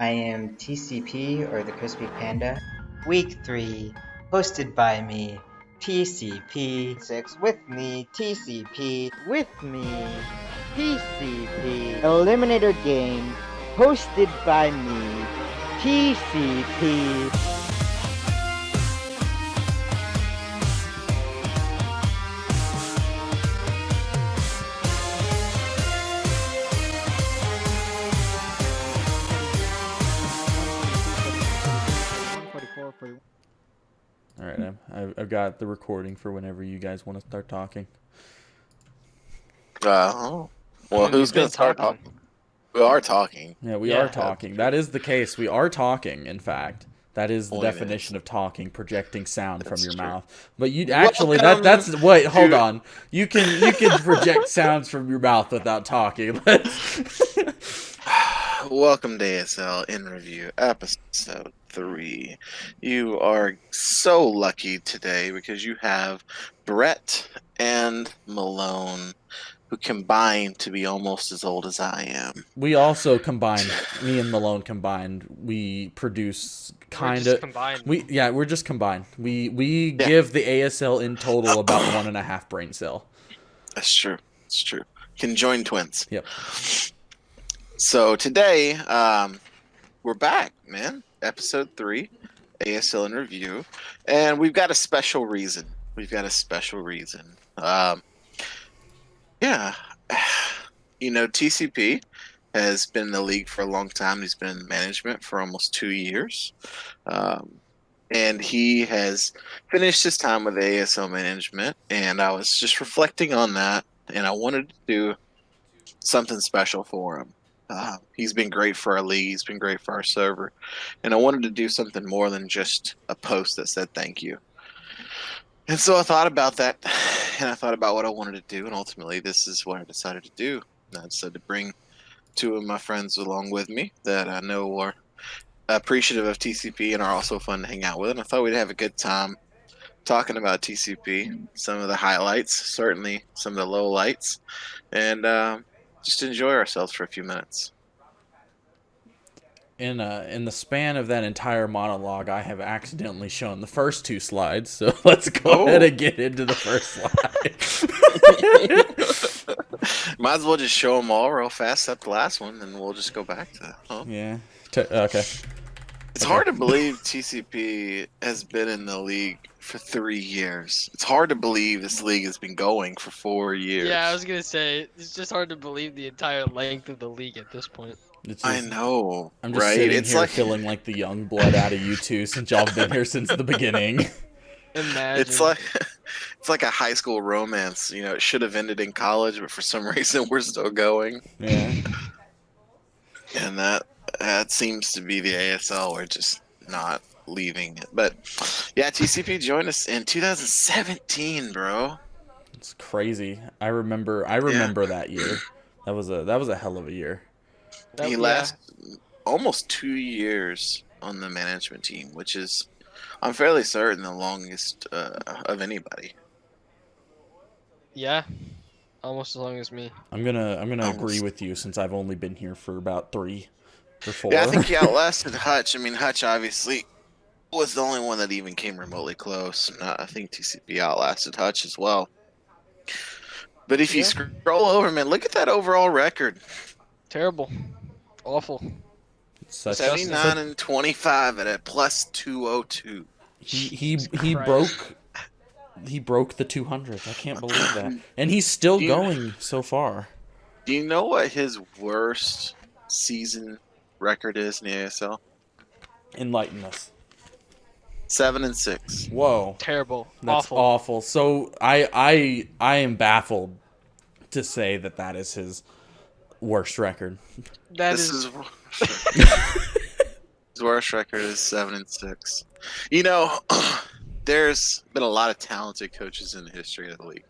I am TCP, or the Crispy Panda. Week 3, hosted by me, TCP. 6 with me, TCP. With me, TCP. Eliminator game, hosted by me, TCP. All right, I've got the recording for whenever you guys want to start talking. Well, who's going to start talking? We are talking. Yeah, we are talking. That is the case. We are talking, in fact. That is the definition of talking, projecting sound from your mouth. But you actually that's wait, hold on. You can project sounds from your mouth without talking. Welcome to ASL in Review, episode 3. You are so lucky today because you have Brett and Melone, who combined to be almost as old as I am. We also combined, me and Melone combined, we produce kind of... We're just combined. We give the ASL in total about 1.5 brain cell. That's true. It's true. Conjoined twins. Yep. So today, we're back, man. Episode 3, ASL in Review. And we've got a special reason. Yeah, you know, TCP has been in the league for a long time. He's been in management for almost 2 years. And he has finished his time with ASL management. And I was just reflecting on that. And I wanted to do something special for him. He's been great for our league. He's been great for our server. And I wanted to do something more than just a post that said thank you. And so I thought about that, and I thought about what I wanted to do, and ultimately this is what I decided to do. I decided to bring 2 of my friends along with me that I know are appreciative of TCP and are also fun to hang out with, and I thought we'd have a good time talking about TCP, some of the highlights, certainly some of the lowlights, and just enjoy ourselves for a few minutes. In the span of that entire monologue, I have accidentally shown the first 2 slides, so let's go ahead and get into the first slide. Might as well just show them all real fast, except the last one, and we'll just go back to that. Yeah. Okay. It's hard to believe TCP has been in the league for 3 years. It's hard to believe this league has been going for 4 years. Yeah, I was going to say, it's just hard to believe the entire length of the league at this point. I know, I'm just sitting here feeling like the young blood out of you 2 since y'all been here since the beginning. Imagine. It's like a high school romance. You know, it should have ended in college, but for some reason we're still going. Yeah. And that seems to be the ASL. We're just not leaving it. But yeah, TCP joined us in 2017, bro. It's crazy. I remember that year. That was a hell of a year. He lasted almost 2 years on the management team, which is, I'm fairly certain, the longest of anybody. Yeah, almost as long as me. I'm gonna agree with you since I've only been here for about 3 or 4. Yeah, I think he outlasted Hutch. I mean, Hutch obviously was the only one that even came remotely close. I think TCP outlasted Hutch as well. But if you scroll over, man, look at that overall record. Terrible. Awful. 79 and 25 at a plus 202. He broke the 200. I can't believe that. And he's still going so far. Do you know what his worst season record is in the ASL? Enlighten us. 7 and 6. Whoa. Terrible. That's awful. So I am baffled to say that is his worst record. His worst record is 7 and 6. You know, there's been a lot of talented coaches in the history of the league.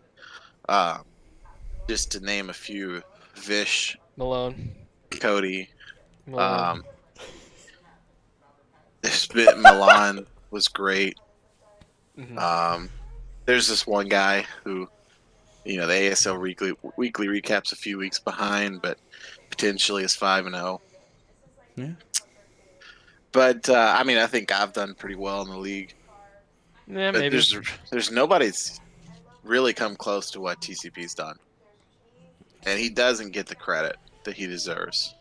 Just to name a few: Vish, Melone, Cody. Melone. Milan was great. Mm-hmm. There's this one guy who, you know, the ASL weekly recaps a few weeks behind, but potentially is 5-0. Yeah. But I mean, I think I've done pretty well in the league. Yeah, But maybe. there's nobody's really come close to what TCP's done, and he doesn't get the credit that he deserves.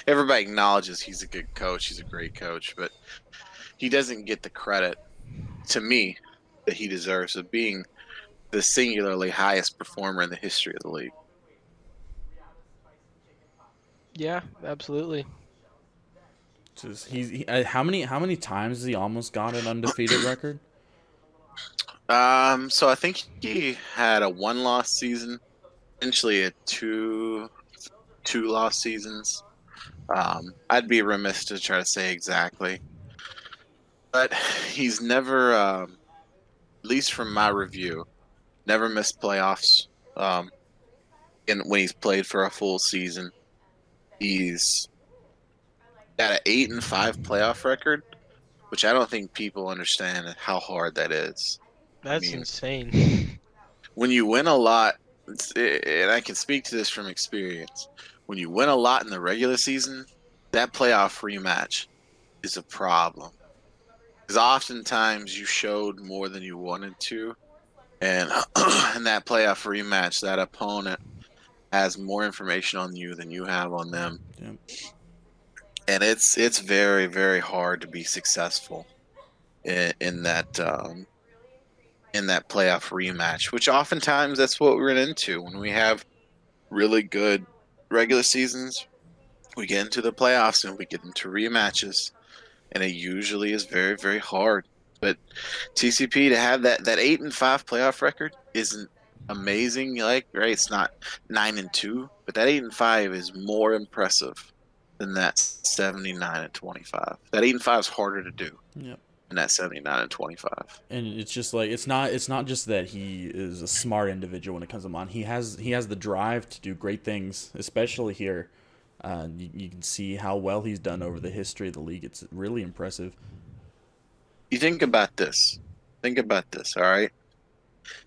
Everybody acknowledges he's a good coach. He's a great coach, but he doesn't get the credit, to me, that he deserves of being the singularly highest performer in the history of the league. Yeah, absolutely. Just how many times has he almost got an undefeated record? So I think he had a 1-loss season, eventually a two-loss seasons. I'd be remiss to try to say exactly, but he's never, at least from my review, never missed playoffs. Um, and when he's played for a full season, he's got an 8-5 playoff record, which I don't think people understand how hard that is. I That's mean, insane. when you win a lot, and I can speak to this from experience, when you win a lot in the regular season, that playoff rematch is a problem. Because oftentimes you showed more than you wanted to, and in that playoff rematch, that opponent has more information on you than you have on them, Yep. and it's very, very hard to be successful in that playoff rematch. Which oftentimes that's what we run into when we have really good regular seasons. We get into the playoffs and we get into rematches, and it usually is very, very hard. But TCP to have that 8-5 playoff record isn't amazing. Like, right, it's not 9-2, but that 8-5 is more impressive than that 79-25. That 8-5 is harder to do Yep. than that 79-25. And it's just like it's not just that he is a smart individual when it comes to Mon. He has the drive to do great things, especially here. You can see how well he's done over the history of the league. It's really impressive. You think about this. Think about this, all right?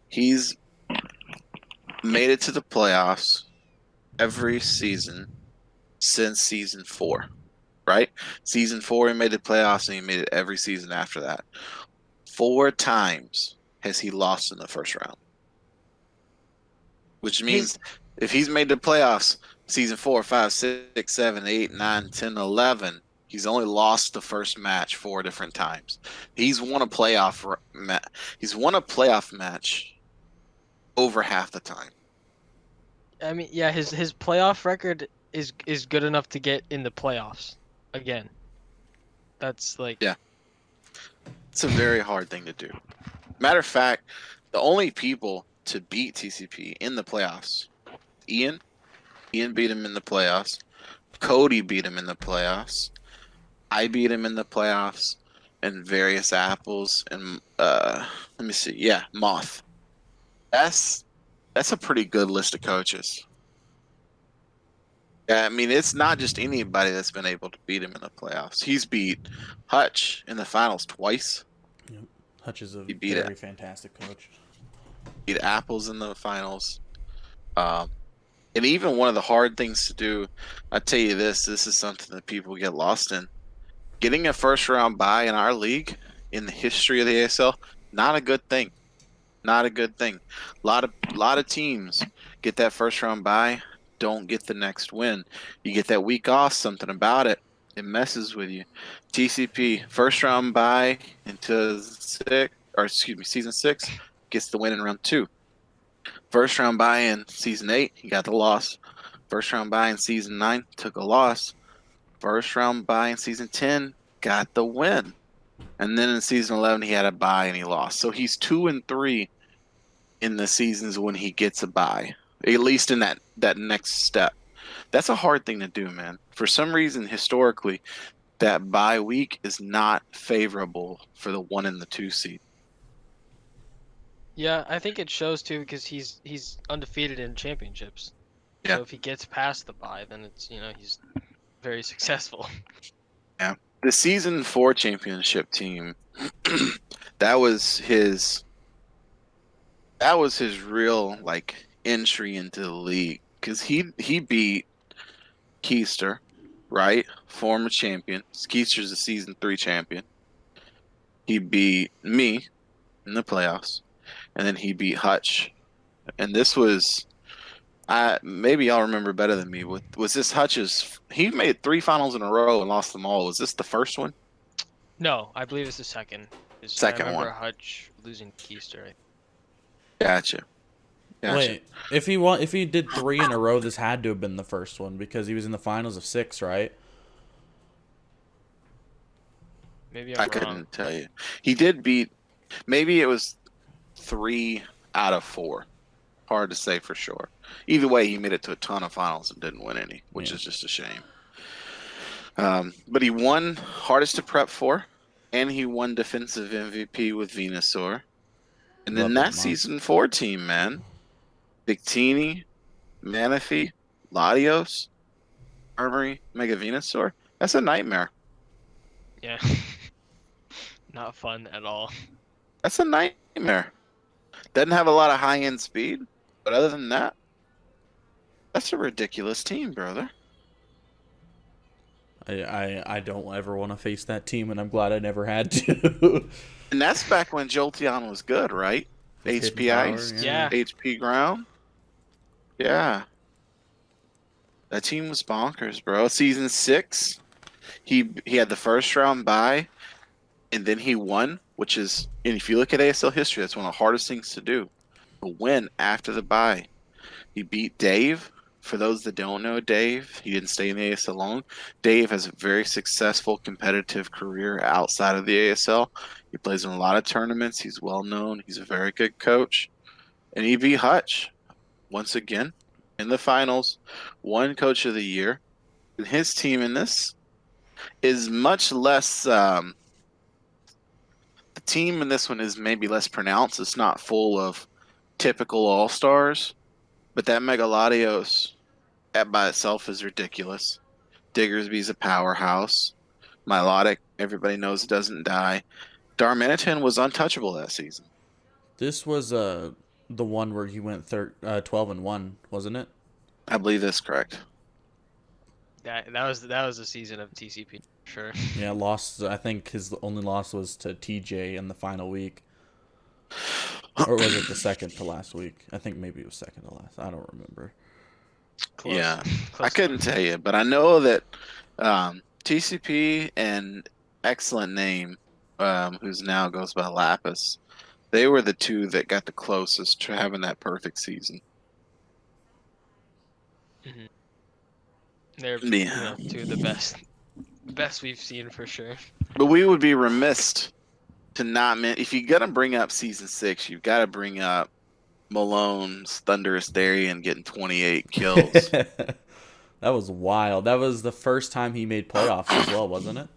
He's made it to the playoffs every season since season 4, right? Season 4, he made the playoffs, and he made it every season after that. 4 times has he lost in the first round, which means if he's made the playoffs season 4, 5, 6, 7, 8, 9, 10, 11, he's only lost the first match 4 different times. He's won a playoff match over half the time. I mean, yeah, his playoff record is good enough to get in the playoffs again. That's like, Yeah. It's a very hard thing to do. Matter of fact, the only people to beat TCP in the playoffs, Ian beat him in the playoffs. Cody beat him in the playoffs. I beat him in the playoffs, and various apples and let me see, yeah, Moth. That's a pretty good list of coaches. Yeah, I mean, it's not just anybody that's been able to beat him in the playoffs. He's beat Hutch in the finals twice. Yep. Hutch is a He beat very fantastic coach. Beat Apples in the finals. And even one of the hard things to do, I tell you this is something that people get lost in. Getting a first round bye in our league in the history of the ASL, not a good thing. Not a good thing. A lot of teams get that first round bye, don't get the next win. You get that week off, something about it. It messes with you. TCP, first round bye into season 6, gets the win in round 2. First round bye in season 8, he got the loss. First round bye in season 9, took a loss. First round bye in season 10, got the win. And then in season 11, he had a bye and he lost. So he's 2-3 in the seasons when he gets a bye, at least in that next step. That's a hard thing to do, man. For some reason, historically, that bye week is not favorable for the 1 and the 2 seed. yeah, I think it shows too because he's undefeated in championships. Yeah. So if he gets past the bye, then it's he's very successful. Yeah. The season 4 championship team, that was his real entry into the league, because he beat Keister, right? Former champion. Skeester's a season 3 champion. He beat me in the playoffs, and then he beat Hutch. And this was, maybe y'all remember better than me. Was this Hutch's? He made 3 finals in a row and lost them all. Was this the first one? No, I believe it's the second. Second I remember one. Hutch losing to Keister. Gotcha. Wait, if he did 3 in a row, this had to have been the first one because he was in the finals of 6, right? Maybe I I'm wrong. couldn't tell you. He did beat. Maybe it was 3 out of 4. Hard to say for sure. Either way, he made it to a ton of finals and didn't win any, which is just a shame. But he won hardest to prep for, and he won defensive MVP with Venusaur. And then that season 4 team, man. Victini, Manaphy, Latios, Armory, Mega Venusaur. That's a nightmare. Yeah. Not fun at all. That's a nightmare. Doesn't have a lot of high-end speed, but other than that, that's a ridiculous team, brother. I don't ever want to face that team, and I'm glad I never had to. And that's back when Jolteon was good, right? HP Ice, yeah. HP Ground. Yeah. That team was bonkers, bro. Season 6, he had the first round bye, and then he won, which is, and if you look at ASL history, that's one of the hardest things to do. To win after the bye. He beat Dave. For those that don't know Dave, he didn't stay in the ASL long. Dave has a very successful competitive career outside of the ASL. He plays in a lot of tournaments. He's well known. He's a very good coach. And he beat Hutch once again in the finals. Won Coach of the Year. And his team in this is much less. The team in this one is maybe less pronounced. It's not full of typical all-stars. But that Megaladios by itself is ridiculous. Diggersby's a powerhouse. Milotic, everybody knows it doesn't die. Darmanitan was untouchable that season. This was the one where he went 12-1, wasn't it? I believe that's correct. That was the season of TCP, sure. Yeah, lost. I think his only loss was to TJ in the final week. Or was it the second to last week? I think maybe it was second to last. I don't remember. Close. Yeah, Close I couldn't tell you, but I know that TCP and excellent name, who's now goes by Lapis, they were the two that got the closest to having that perfect season. Mm-hmm. They're two of the best we've seen for sure. But we would be remiss to not if you're gonna bring up season 6, you've got to bring up Malone's Thunderous Darien getting 28 kills. That was wild. That was the first time he made playoffs as well, wasn't it?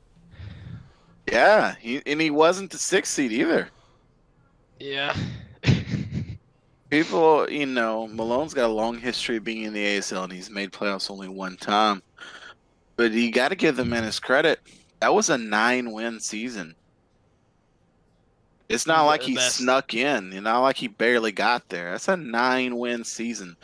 Yeah, he wasn't the 6th seed either. Yeah. People, Malone's got a long history of being in the ASL, and he's made playoffs only one time. But you got to give the man his credit. That was a 9-win season. It's not like he snuck in. It's not like he barely got there. That's a 9-win season.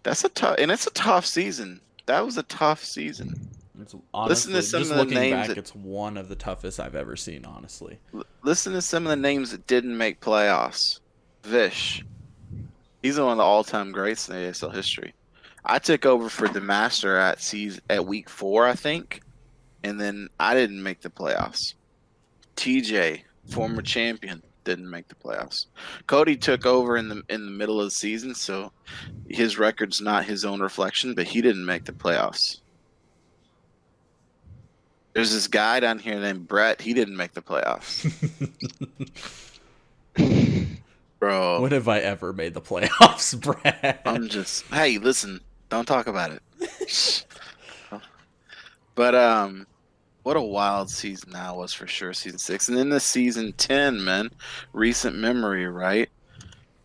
That's it's a tough season. That was a tough season. It's, honestly, listen to some just of the looking names. Back, it's one of the toughest I've ever seen, honestly. Listen to some of the names that didn't make playoffs. Vish. He's one of the all-time greats in the ASL history. I took over for the Master at week 4, I think, and then I didn't make the playoffs. TJ, former champion, didn't make the playoffs. Cody took over in the middle of the season, so his record's not his own reflection, but he didn't make the playoffs. There's this guy down here named Brett. He didn't make the playoffs. Bro. When have I ever made the playoffs, Brett? Hey, listen, don't talk about it. But what a wild season that was for sure, season 6. And then the season 10, man, recent memory, right?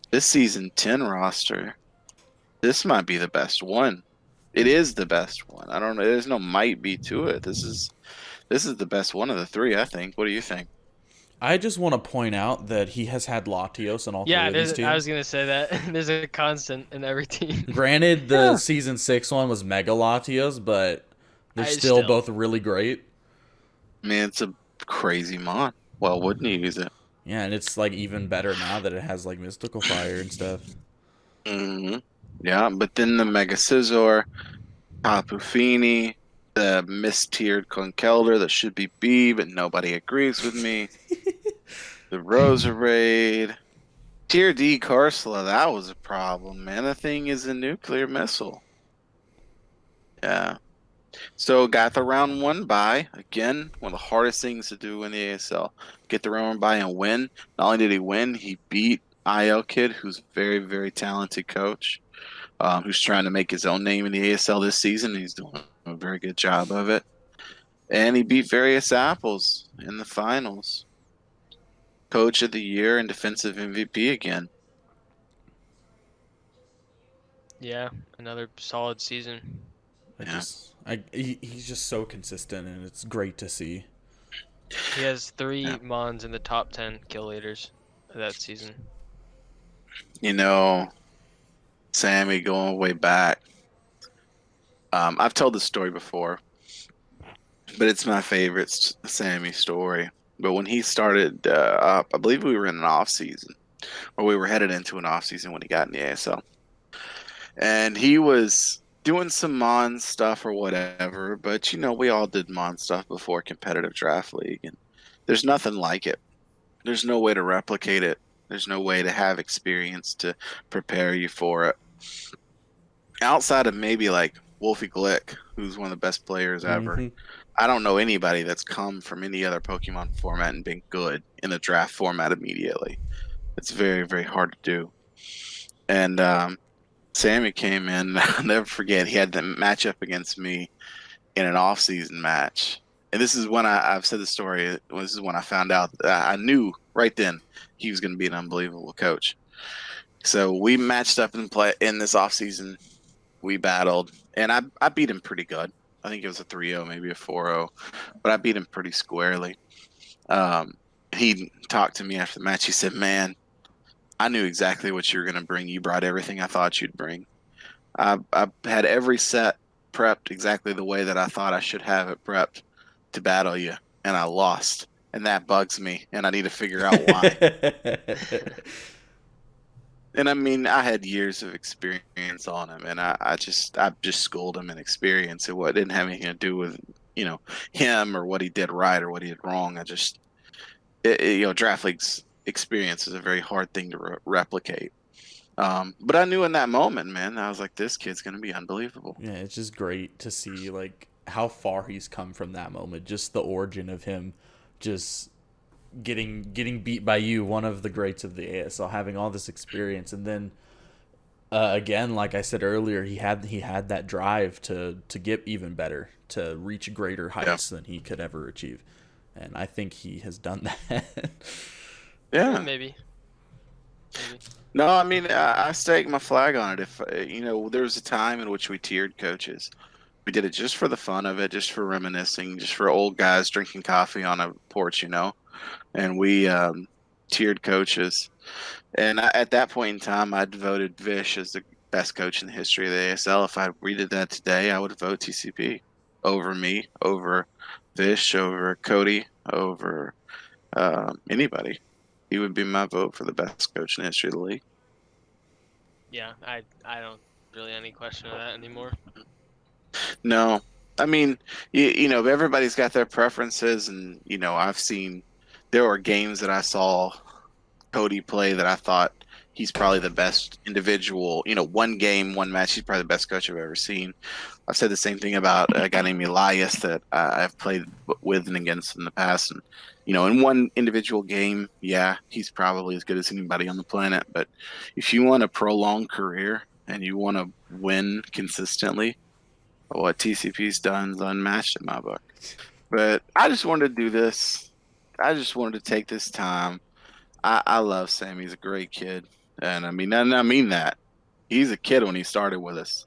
This season 10 roster, this might be the best one. It is the best one. I don't know. There's no might be to it. This is the best one of the 3, I think. What do you think? I just want to point out that he has had Latios in all 3 of these teams. I was going to say that. There's a constant in every team. Granted, the season 6 one was Mega Latios, but They're still both really great. Man, it's a crazy mod. Well, wouldn't you use it? Yeah, and it's like even better now that it has like mystical fire and stuff. Hmm. Yeah, but then the Mega Scizor, Tapu Fini, the mistiered Conkeldurr that should be B, but nobody agrees with me. The Roserade. Tier D Corsola, that was a problem, man. The thing is a nuclear missile. Yeah. So got the round 1 bye. Again, one of the hardest things to do in the ASL. Get the round 1 bye and win. Not only did he win, he beat IL Kid, who's a very, very talented coach, who's trying to make his own name in the ASL this season. He's doing a very good job of it. And he beat Various Apples in the finals. Coach of the Year and Defensive MVP again. Yeah, another solid season. He's just so consistent, and it's great to see. He has 3 Mons in the top 10 kill leaders of that season. You know, Sammy, going way back. I've told this story before, but it's my favorite Sammy story. But when he started up, I believe we were in an off season, or we were headed into an off season when he got in the ASL, and he was doing some Mon stuff or whatever. But you know, we all did Mon stuff before competitive draft league, and there's nothing like it. There's no way to replicate it. There's no way to have experience to prepare you for it. Outside of maybe like Wolfie Glick, who's one of the best players ever. Mhm. I don't know anybody that's come from any other Pokemon format and been good in the draft format immediately. It's very, very hard to do. And Sammy came in, I'll never forget, he had to match up against me in an off-season match. And this is when I've said the story, this is when I found out, I knew right then he was going to be an unbelievable coach. So we matched up in this off-season. We battled, and I beat him pretty good. I think it was a 3-0, maybe a 4-0, but I beat him pretty squarely. He talked to me after the match. He said, "Man, I knew exactly what you were going to bring. You brought everything I thought you'd bring. I had every set prepped exactly the way that I thought I should have it prepped to battle you, and I lost. And that bugs me, and I need to figure out why." And I mean, I had years of experience on him, and I just schooled him in experience. It didn't have anything to do with, you know, him or what he did right or what he did wrong. Draft league's experience is a very hard thing to replicate. But I knew in that moment, man, I was like, this kid's gonna be unbelievable. Yeah, it's just great to see like how far he's come from that moment. Just the origin of him, just getting beat by you, one of the greats of the ASL, having all this experience, and then again, like I said earlier, he had that drive to get even better, to reach greater heights than he could ever achieve, and I think he has done that. Yeah, maybe. No, I mean, I stake my flag on it. If there was a time in which we tiered coaches. We did it just for the fun of it, just for reminiscing, just for old guys drinking coffee on a porch, and we tiered coaches. And at that point in time, I voted Vish as the best coach in the history of the ASL. If I redid that today, I would vote TCP over me, over Vish, over Cody, over anybody. He would be my vote for the best coach in the history of the league. Yeah, I don't really any question of that anymore. No. I mean, everybody's got their preferences, and, I've seen there were games that I saw Cody play that I thought he's probably the best individual. One game, one match, he's probably the best coach I've ever seen. I've said the same thing about a guy named Elias that I've played with and against in the past. And, in one individual game, yeah, he's probably as good as anybody on the planet. But if you want a prolonged career and you want to win consistently, what TCP's done is unmatched in my book. But I just wanted to do this. I just wanted to take this time. I love Sam. He's a great kid. And I mean that. He's a kid when he started with us.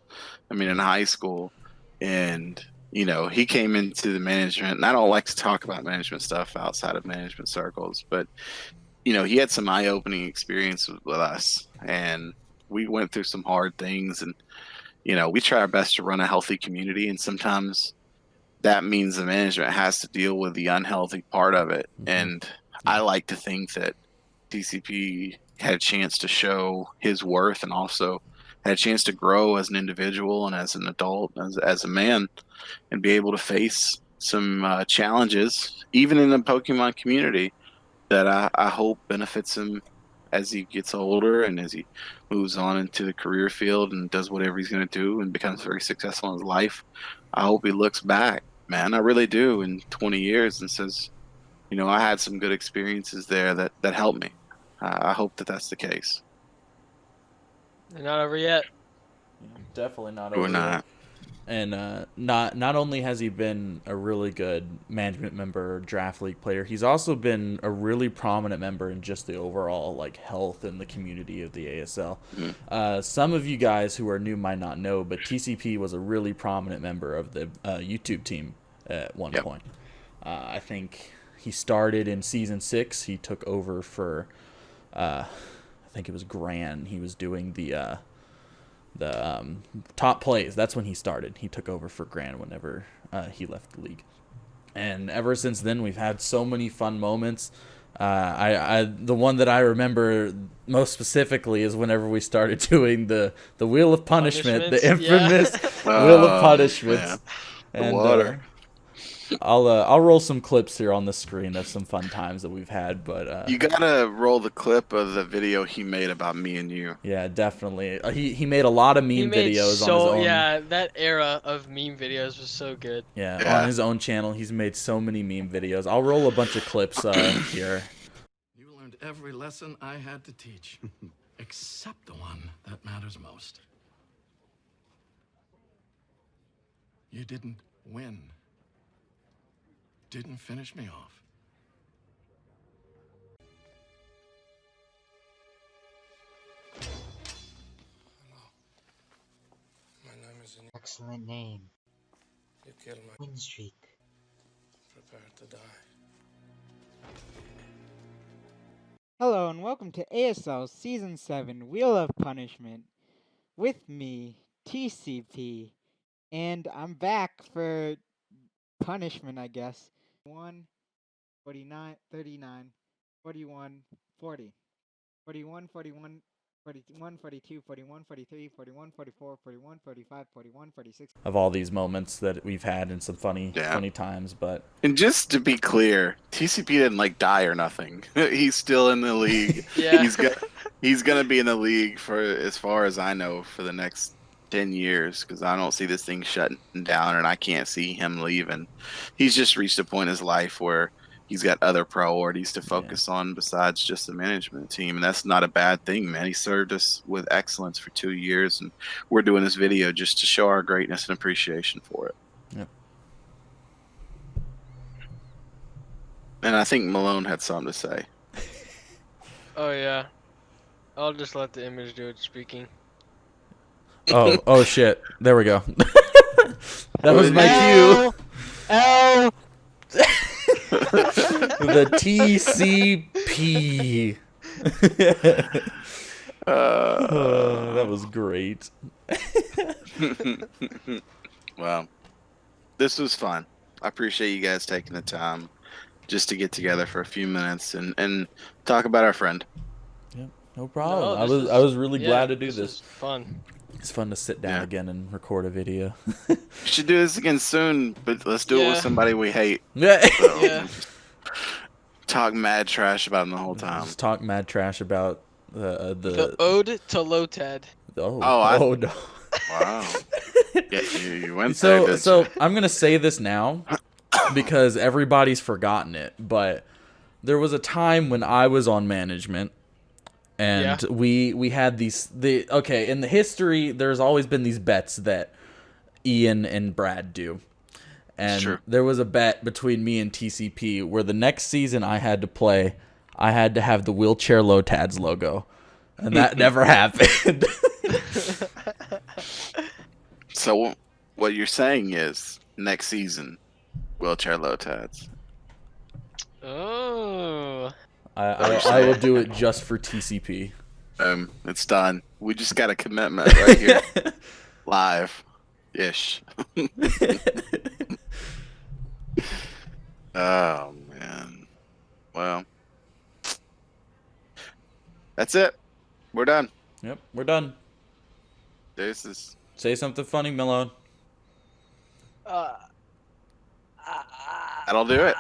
I mean, in high school. And, he came into the management. And I don't like to talk about management stuff outside of management circles. But, he had some eye-opening experiences with us. And we went through some hard things. And, we try our best to run a healthy community. And sometimes that means the management has to deal with the unhealthy part of it. Mhm. And I like to think that TCP had a chance to show his worth and also had a chance to grow as an individual and as an adult, as a man, and be able to face some challenges, even in the Pokemon community, that I hope benefits him as he gets older and as he moves on into the career field and does whatever he's going to do and becomes very successful in his life. I hope he looks back, man. I really do, in 20 years and says, I had some good experiences there that helped me. I hope that that's the case. They're not over yet. Definitely not Or over not. yet. And not only has he been a really good management member, draft league player, he's also been a really prominent member in just the overall like health and the community of the ASL. Mm-hmm. Some of you guys who are new might not know, but TCP was a really prominent member of the YouTube team at one point. I think he started in season 6. He took over for, I think it was Gran. He was doing the top plays. That's when he started. He took over for Gran whenever he left the league. And ever since then, we've had so many fun moments. The one that I remember most specifically is whenever we started doing the Wheel of Punishment, the infamous Wheel of Punishment. Man. And The water. I'll roll some clips here on the screen of some fun times that we've had, but You gotta roll the clip of the video he made about me and you. yeah, definitely. He made a lot of meme videos on his own. Yeah, that era of meme videos was so good. Yeah, on his own channel, he's made so many meme videos. I'll roll a bunch of clips here. You learned every lesson I had to teach, except the one that matters most. You didn't win. Didn't finish me off. My name is Ian. Excellent name. You killed my. Win streak. Prepare to die. Hello and welcome to ASL Season 7 Wheel of Punishment with me, TCP, and I'm back for punishment, I guess. 1, 49, 39, 41, 40, 41, 41, 41, 42, 41, 43, 41, 44, 41, 45, 41, 46. Of all these moments that we've had and some funny times, but And just to be clear, TCP didn't die or nothing. He's still in the league. Yeah. He's gonna be in the league for, as far as I know, for the next 10 years, because I don't see this thing shutting down and I can't see him leaving. He's just reached a point in his life where he's got other priorities to focus on besides just the management team, and that's not a bad thing, man. He served us with excellence for 2 years, and we're doing this video just to show our greatness and appreciation for it. Yep. And I think Melone had something to say. Oh yeah. I'll just let the image do its speaking. oh shit, there we go. That was my cue. L. The TCP. That was great. Well, this was fun. I appreciate you guys taking the time just to get together for a few minutes and talk about our friend. Yep, no problem. No, I was really glad to do this. Is fun. It's fun to sit down again and record a video. We should do this again soon, but let's do it with somebody we hate. Yeah. So, Yeah. talk mad trash about him the whole time. Just talk mad trash about The ode to Lotad. no. Wow. Yeah, you went there, didn't So you? I'm gonna say this now because everybody's forgotten it, but there was a time when I was on management and we had in the history there's always been these bets that Ian and Brad do. And there was a bet between me and TCP where the next season I had to play, I had to have the wheelchair Lotads logo. And that never happened. So what you're saying is next season, wheelchair Lotads. Oh. I will do it just for TCP. It's done. We just got a commitment right here. Live. Ish. Oh man. Well, that's it. We're done. Yep, we're done. Deuces. Say something funny, Melone. Uh, That'll do it.